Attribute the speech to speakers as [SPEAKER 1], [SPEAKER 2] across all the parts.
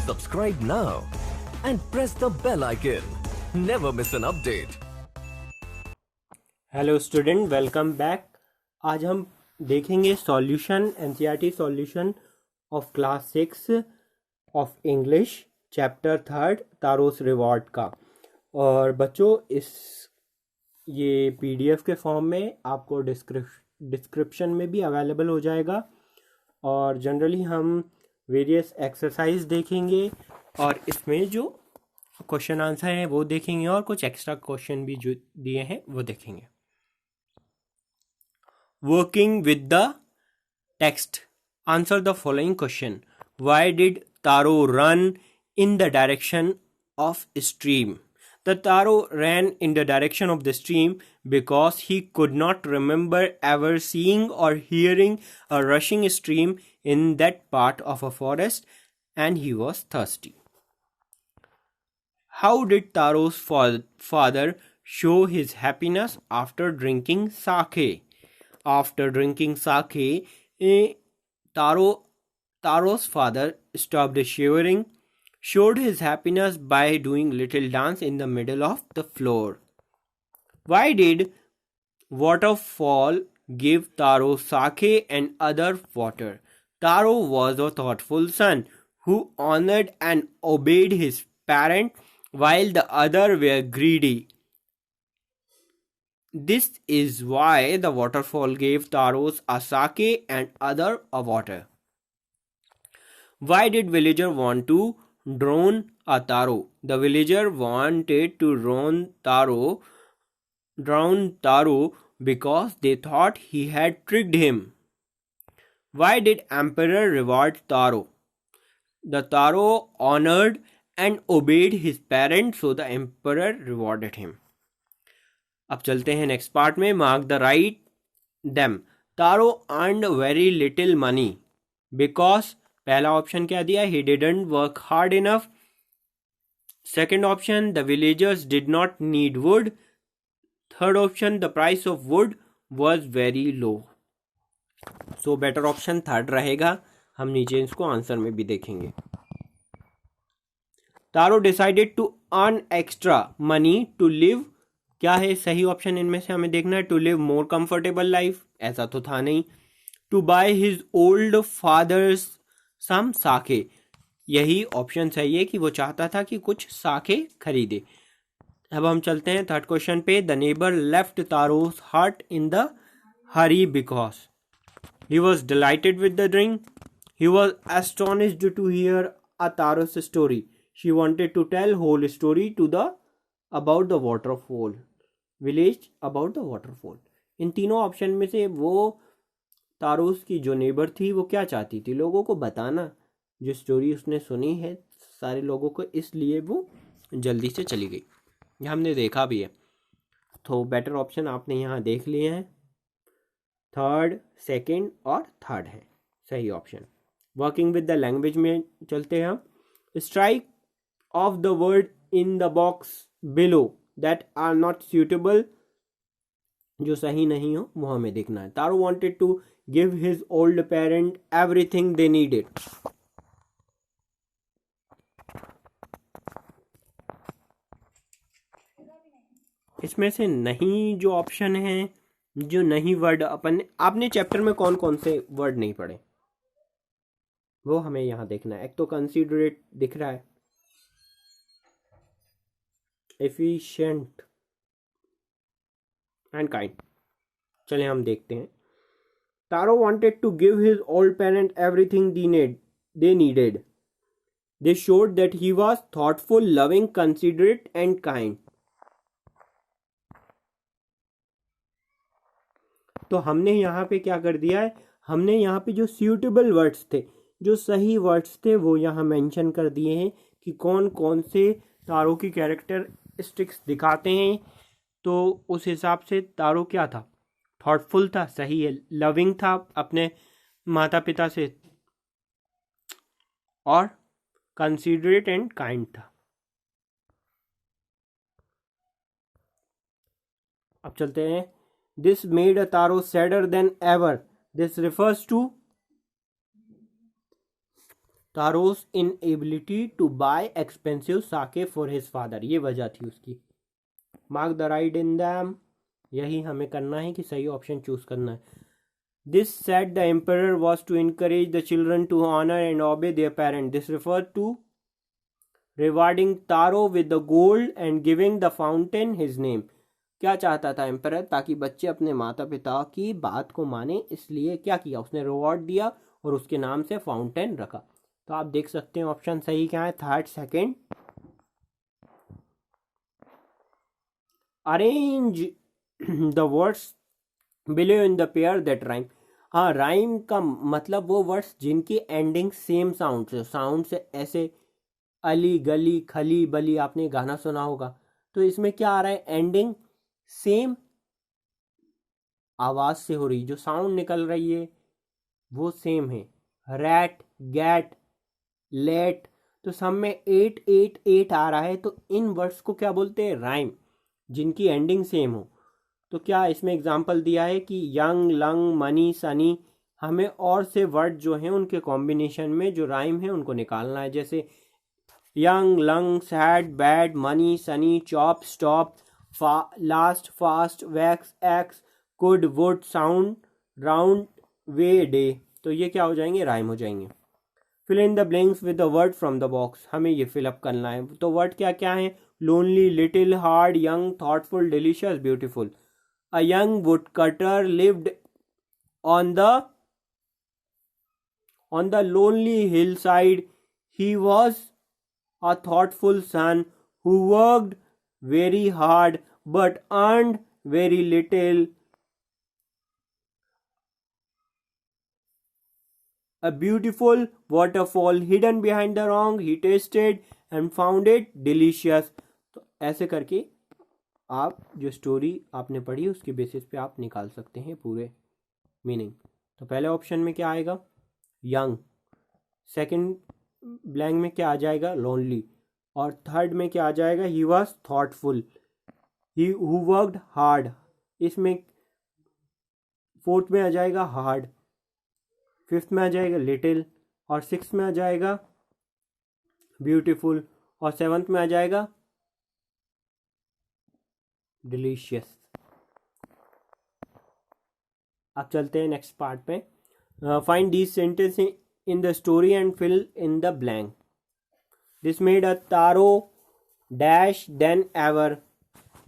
[SPEAKER 1] Subscribe now and press the bell icon. Never miss an update.
[SPEAKER 2] Hello student, welcome back. आज हम देखेंगे solution NCERT solution of class 6 of English chapter 3 Taro's reward का। और बच्चों, ये PDF के form में आपको डिस्क्रिप्शन में भी अवेलेबल हो जाएगा। और जनरली हम वेरियस एक्सरसाइज देखेंगे और इसमें जो क्वेश्चन आंसर हैं वो देखेंगे और कुछ एक्स्ट्रा क्वेश्चन भी जो दिए हैं वो देखेंगे। Working with the text, answer the following question. Why did Taro run in the direction of stream? The Taro ran in the direction of the stream because he could not remember ever seeing or hearing a rushing stream in that part of a forest, and he was thirsty. How did Taro's father show his happiness after drinking sake? After drinking sake, Taro's father stopped shivering, showed his happiness by doing little dance in the middle of the floor. Why did Waterfall give Taro sake and other water? Taro was a thoughtful son who honored and obeyed his parent, while the other were greedy. This is why the waterfall gave Taros a sake and other a water. Why did villager want to drown a Taro? The villager wanted to drown Taro because they thought he had tricked him. Why did emperor reward Taro? The Taro honored and obeyed his parents, so the emperor rewarded him. अब चलते हैं next part में। Mark the right them. Taro earned very little money because, पहला option क्या दिया, he didn't work hard enough. Second option, the villagers did not need wood. Third option, the price of wood was very low. So better option third रहेगा। हम नीचे इसको answer में भी देखेंगे। Taro decided to earn extra money to live, क्या है सही ऑप्शन इनमें से हमें देखना है। To live more comfortable life, ऐसा तो था नहीं। To buy his old father's some sake, यही ऑप्शन सही है कि वो चाहता था कि कुछ साके खरीदे। अब हम चलते हैं थर्ड क्वेश्चन पे। The neighbour left Taro's hut in the hurry because he was delighted with the drink, he was astonished to hear a Taro's story, she wanted to tell whole story to the about the waterfall village, about the waterfall. इन तीनों option में से वो तारोस की जो neighbour थी वो क्या चाहती थी, लोगों को बताना जो स्टोरी उसने सुनी है सारे लोगों को, इसलिए वो जल्दी से चली गई। ये हमने देखा भी है। तो बेटर ऑप्शन आपने यहाँ देख लिए हैं, थर्ड, सेकंड और थर्ड है सही ऑप्शन। वर्किंग विद द लैंग्वेज में चलते हैं हम। Strike off the word in the box below that are not suitable, जो सही नहीं हो वो हमें देखना है। तारो wanted to give his old parent everything they needed. इसमें से नहीं जो ऑप्शन है, जो नहीं वर्ड आपने चैप्टर में कौन कौन से वर्ड नहीं पढ़े वो हमें यहाँ देखना है। एक तो कंसीडरेट दिख रहा है, एफिशिएंट एंड काइंड। चले हम देखते हैं। Taro wanted to give his old parent everything they needed, they showed that he was thoughtful, loving, considerate and kind. तो हमने यहाँ पे क्या कर दिया है, हमने यहाँ पे जो सूटेबल वर्ड्स थे, जो सही वर्ड्स थे वो यहाँ मेंशन कर दिए हैं कि कौन कौन से तारो की कैरेक्टरिस्टिक्स दिखाते हैं। तो उस हिसाब से तारो क्या था, थॉटफुल था, सही है। लविंग था अपने माता पिता से, और कंसिडरेट एंड काइंड था। अब चलते हैं। This made a Taro sadder than ever, this refers to Taro's inability to buy expensive sake for his father, ये वजह थी उसकी। Mark the right in them, यही हमें करना है कि सही ऑप्शन चूज करना है। This set the emperor was to encourage the children to honour and obey their parent. This referred to rewarding Taro with the gold and giving the fountain his name. क्या चाहता था emperor? ताकि बच्चे अपने माता पिता की बात को माने, इसलिए क्या किया उसने? रिवॉर्ड दिया और उसके नाम से फाउंटेन रखा। तो आप देख सकते हैं ऑप्शन सही क्या है, third second. Arrange the words below in the pair that rhyme. हाँ, राइम का मतलब वो वर्ड्स जिनकी एंडिंग सेम साउंड से ऐसे अली गली खली बली, आपने गाना सुना होगा। तो इसमें क्या आ रहा है, एंडिंग सेम आवाज से हो रही, जो साउंड निकल रही है वो सेम है। रैट, गैट, लेट, तो सब में 8 8 8 आ रहा है। तो इन वर्ड्स को क्या बोलते हैं? राइम, जिनकी एंडिंग सेम हो। तो क्या इसमें एग्जाम्पल दिया है कि यंग, लंग, मनी, सनी, हमें और से वर्ड जो हैं उनके कॉम्बिनेशन में जो राइम है उनको निकालना है। जैसे young, lung, sad, bad, money, sunny, chop, stop, last, fast, wax, ax, could, wood, sound, round, way, day. तो ये क्या हो जाएंगे? राइम हो जाएंगे। Fill in the blanks with the word from the box, हमें ये फिलअप करना है। तो वर्ड क्या क्या है? Lonely, little, hard, young, thoughtful, delicious, beautiful. A young woodcutter lived on the lonely hillside. He was a thoughtful son who worked very hard but earned very little. A beautiful waterfall hidden behind the rock. He tasted and found it delicious. तो ऐसे करके आप जो story आपने पढ़ी उसके basis पे आप निकाल सकते हैं पूरे मीनिंग। तो पहले ऑप्शन में क्या आएगा? यंग। सेकंड ब्लैंक में क्या आ जाएगा? लोनली। और थर्ड में क्या आ जाएगा? He was thoughtful, he who worked hard. इसमें फोर्थ में आ जाएगा हार्ड, फिफ्थ में आ जाएगा लिटिल, और सिक्स में आ जाएगा ब्यूटीफुल, और सेवंथ में आ जाएगा डिलीशियस। अब चलते हैं नेक्स्ट पार्ट पे। Find these sentence in the story and fill in the blank. This made a Taro dash than ever,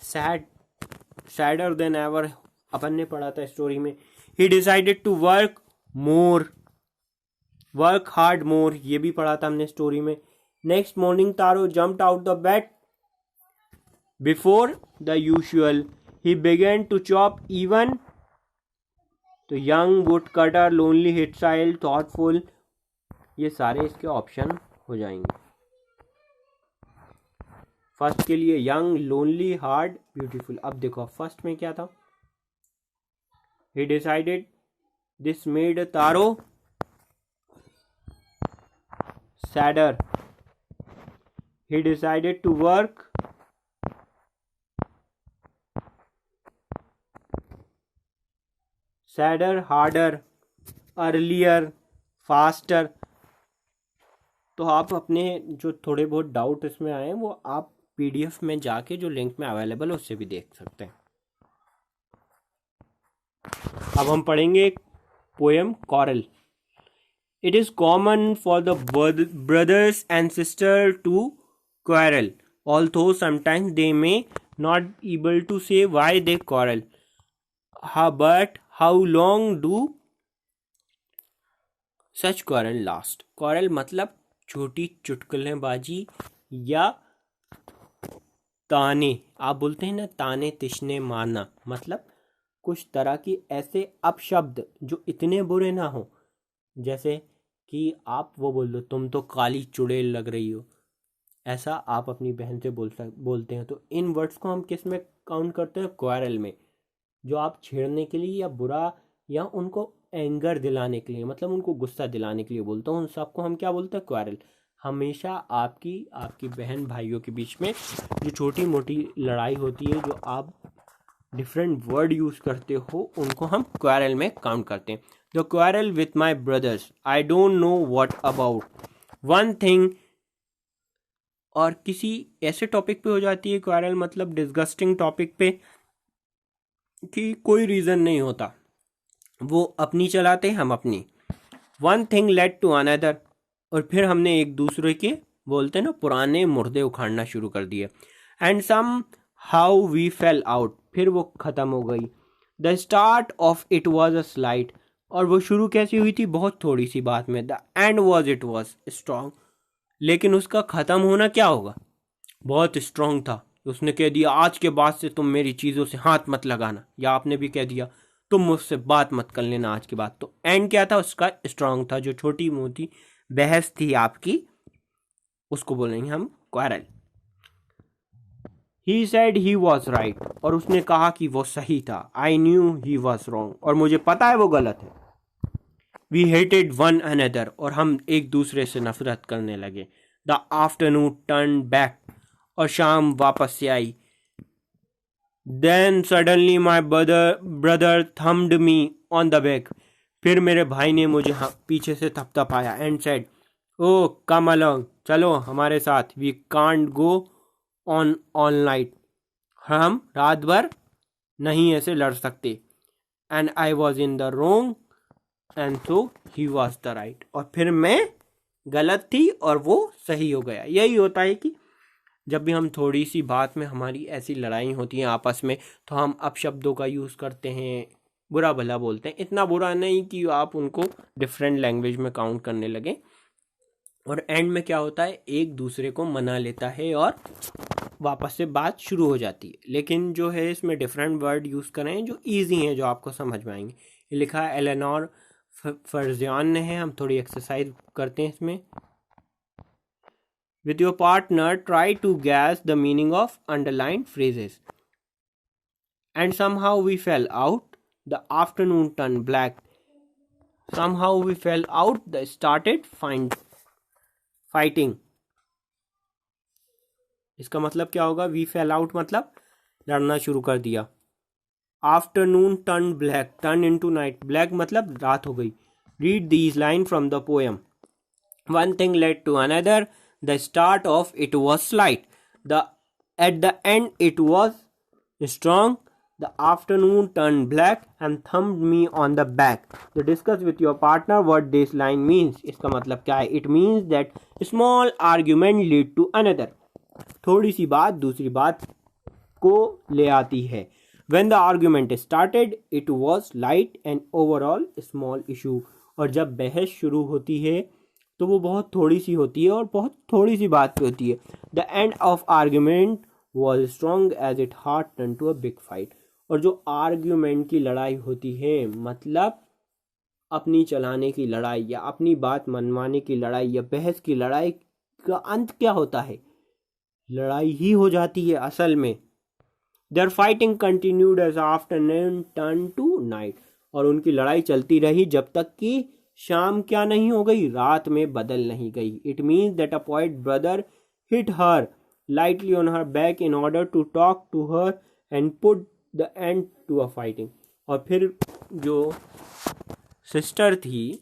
[SPEAKER 2] sadder than ever, अपन ने पढ़ा था स्टोरी में। He decided to work more, work hard more, ये भी पढ़ा था हमने स्टोरी में। Next morning Taro jumped out the bed before the usual. He began to chop even. तो young woodcutter, lonely, hillside, thoughtful, ये सारे इसके ऑप्शन हो जाएंगे। फर्स्ट के लिए young, lonely, hard, beautiful। अब देखो फर्स्ट में क्या था? He decided, this made Taro sadder. He decided to work sadder, harder, earlier, faster. तो आप अपने जो थोड़े बहुत डाउट इसमें आए हैं वो आप पीडीएफ में जाके जो लिंक में अवेलेबल है उससे भी देख सकते हैं। अब हम पढ़ेंगे poem quarrel. It is common for the brothers and sister to quarrel, although sometimes they may not able to say why they quarrel, but how long do such quarrel last. Quarrel मतलब छोटी चुटकुलेबाजी या ताने, आप बोलते हैं ना ताने तिश्ने मारना, मतलब कुछ तरह की ऐसे अपशब्द जो इतने बुरे ना हो, जैसे कि आप वो बोल दो तुम तो काली चुड़ैल लग रही हो, ऐसा आप अपनी बहन से बोलते हैं। तो इन वर्ड्स को हम किस में काउंट करते हैं? क्वारल में। जो आप छेड़ने के लिए या बुरा या उनको एंगर दिलाने के लिए, मतलब उनको गुस्सा दिलाने के लिए बोलते हैं, उन सबको हम क्या बोलते हैं? क्वारल। हमेशा आपकी बहन भाइयों के बीच में जो छोटी मोटी लड़ाई होती है, जो आप डिफरेंट वर्ड यूज़ करते हो, उनको हम क्वारल में काउंट करते हैं। The quarrel with my brothers, I don't know what about, one thing, और किसी ऐसे टॉपिक पे हो जाती है क्वारल, मतलब डिस्गस्टिंग टॉपिक पे कि कोई रीज़न नहीं होता, वो अपनी चलाते हम अपनी। One thing led to another, और फिर हमने एक दूसरे के, बोलते हैं ना, पुराने मुर्दे उखाड़ना शुरू कर दिए। And somehow we fell out, फिर वो ख़त्म हो गई। The start of it was a slight, और वो शुरू कैसी हुई थी, बहुत थोड़ी सी बात में। The end was it was strong, लेकिन उसका ख़त्म होना क्या होगा, बहुत स्ट्रांग था। उसने कह दिया आज के बाद से तुम मेरी चीज़ों से हाथ मत लगाना, या आपने भी कह दिया तुम मुझसे बात मत कर लेना आज के बाद। तो एंड क्या था उसका, स्ट्रांग था। जो छोटी मोटी बहस थी आपकी, उसको बोलेंगे हम quarrel. He said he was right, और उसने कहा कि वो सही था। I knew he was wrong, और मुझे पता है वो गलत है। वी हेटेड वन अनदर, और हम एक दूसरे से नफरत करने लगे। द आफ्टरनून टर्न बैक, और शाम वापस से आई। Then suddenly my brother thumped me on the back, फिर मेरे भाई ने मुझे पीछे से थपथपाया। And said oh come along, चलो हमारे साथ। We can't go on all night, हम रात भर नहीं ऐसे लड़ सकते। And I was in the wrong and so he was the right, और फिर मैं गलत थी और वो सही हो गया। यही होता है कि जब भी हम थोड़ी सी बात में हमारी ऐसी लड़ाई होती है आपस में, तो हम अपशब्दों का यूज़ करते हैं, बुरा भला बोलते हैं। इतना बुरा नहीं कि आप उनको डिफरेंट लैंग्वेज में काउंट करने लगें। और एंड में क्या होता है, एक दूसरे को मना लेता है और वापस से बात शुरू हो जाती है। लेकिन जो है इसमें डिफरेंट वर्ड यूज़ करें जो ईजी हैं, जो आपको समझ में आएंगे। ये लिखा है एलेनोर फर्जियान ने है। हम थोड़ी एक्सरसाइज करते हैं इसमें। With your partner, try to guess the meaning of underlined phrases. And somehow we fell out. The afternoon turned black. Somehow we fell out. They started fighting. इसका मतलब क्या होगा, we fell out मतलब लड़ना शुरू कर दिया। Afternoon turned black. Turned into night. Black मतलब रात हो गई। Read these lines from the poem. One thing led to another. The start of it was slight. At the end it was strong. The afternoon turned black and thumped me on the back. So discuss with your partner what this line means. इसका मतलब क्या है? It means that small argument lead to another. थोड़ी सी बात दूसरी बात को ले आती है। When the argument started, it was light and overall small issue. और जब बहस शुरू होती है तो वो बहुत थोड़ी सी होती है और बहुत थोड़ी सी बात पे होती है। The end of argument was strong as it heart turn to a big fight. और जो आर्ग्यूमेंट की लड़ाई होती है, मतलब अपनी चलाने की लड़ाई या अपनी बात मनवाने की लड़ाई या बहस की लड़ाई का अंत क्या होता है, लड़ाई ही हो जाती है असल में। Their fighting continued as afternoon turn to night. और उनकी लड़ाई चलती रही जब तक कि शाम क्या नहीं हो गई, रात में बदल नहीं गई। It means that a poet brother hit her lightly on her back in order to talk to her and put the end to a fighting. और फिर जो सिस्टर थी,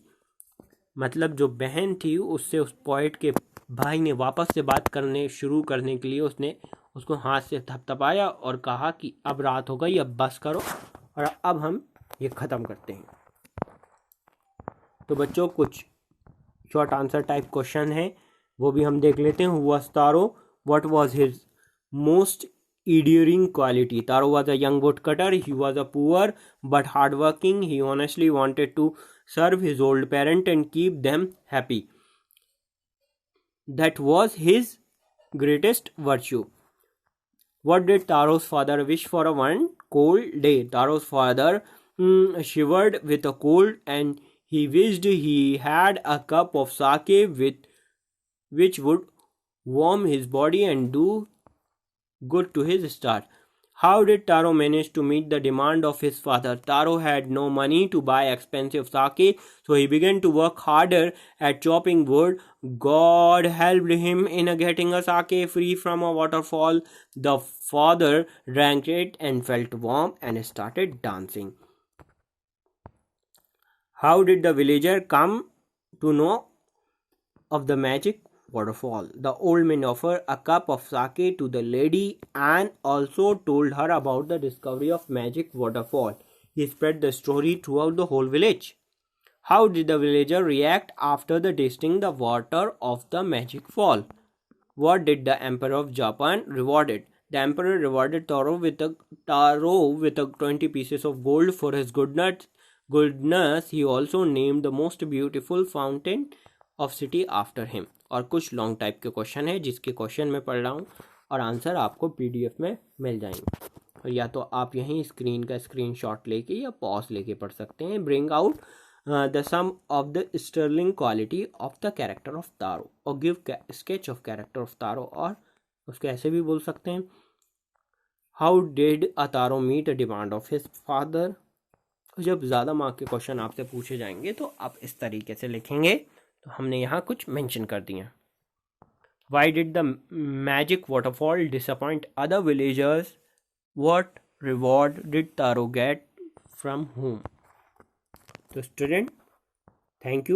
[SPEAKER 2] मतलब जो बहन थी, उससे उस पोएट के भाई ने वापस से बात करने शुरू करने के लिए उसने उसको हाथ से थपथपाया और कहा कि अब रात हो गई, अब बस करो और अब हम ये ख़त्म करते हैं। तो बच्चों कुछ शॉर्ट आंसर टाइप क्वेश्चन है, वो भी हम देख लेते हैं। Who was taro, what was his most enduring quality? Taro was a young woodcutter. He was a poor but hardworking. He honestly wanted to serve his old parent and keep them happy. That was his greatest virtue. What did Taro's father wish for one cold day? Taro's father shivered with a cold and he wished he had a cup of sake which would warm his body and do good to his start. How did Taro manage to meet the demand of his father? Taro had no money to buy expensive sake, so he began to work harder at chopping wood. God helped him in getting a sake free from a waterfall. The father drank it and felt warm and started dancing. How did the villager come to know of the magic waterfall. The old man offered a cup of sake to the lady and also told her about the discovery of magic waterfall. He spread the story throughout the whole village. How did the villager react after the tasting the water of the magic fall? What did the Emperor of Japan rewarded? The Emperor rewarded Taro with a 20 pieces of gold for his goodness. He also named the most beautiful fountain of city after him. और कुछ long type के question है जिसके question मैं पढ़ रहा हूँ और आंसर आपको पीडीएफ में मिल जाएंगे. और या तो आप यहीं स्क्रीन का स्क्रीनशॉट लेके या पॉज लेके पढ़ सकते हैं. Bring out the sum of the sterling quality of the character of Taro और give sketch of character of Taro और उसको ऐसे भी बोल सकते हैं how did Taro meet a demand of his father. जब ज़्यादा मार्क के क्वेश्चन आपसे पूछे जाएंगे तो आप इस तरीके से लिखेंगे. तो हमने यहाँ कुछ मेंशन कर दिया. Why did the magic waterfall disappoint other villagers? What reward did Taro get from whom? So student, thank you.